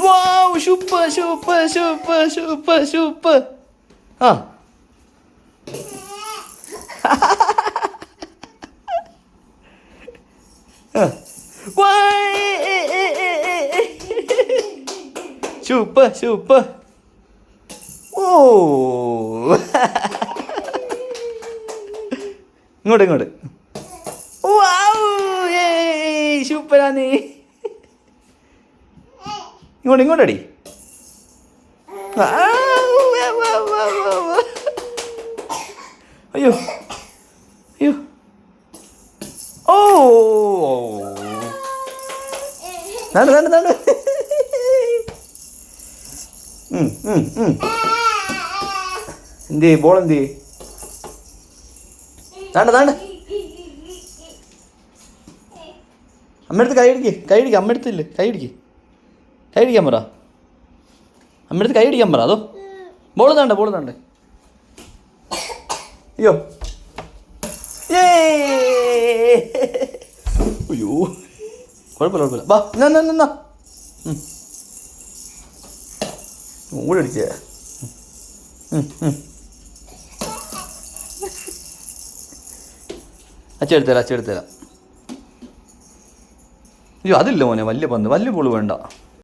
Wow super super super super super. ആ super super. ഓ ഇങ്ങോട്ട് ഇങ്ങോട്ട്. സൂപ്പറാണ്. ഇങ്ങോട്ട് ഇങ്ങോട്ടടി. അയ്യോ അയ്യോ. ഓ നാണ്ട് നാണ്ട് നാണ്ട്. എന്ത് ബോൾ എന്ത് നാണ്ട് നാണ്ട്. അമ്മയടുത്ത് കൈ അടിക്കുക. അമ്മയടുത്തില്ലേ കൈ അടിക്കാൻ പറ. അമ്മയടുത്ത് കൈ അടിക്കാൻ പറ. അതോ ബോൾ താണ്ട് അയ്യോ അയ്യോ. കുഴപ്പമില്ല വാ എന്നാ കൂടെ അടിച്ചേ. അച്ഛൻ എടുത്തരാം. അയ്യോ അതില്ല മോനെ, വലിയ പന്ത്, വലിയ ബോൾ വേണ്ട.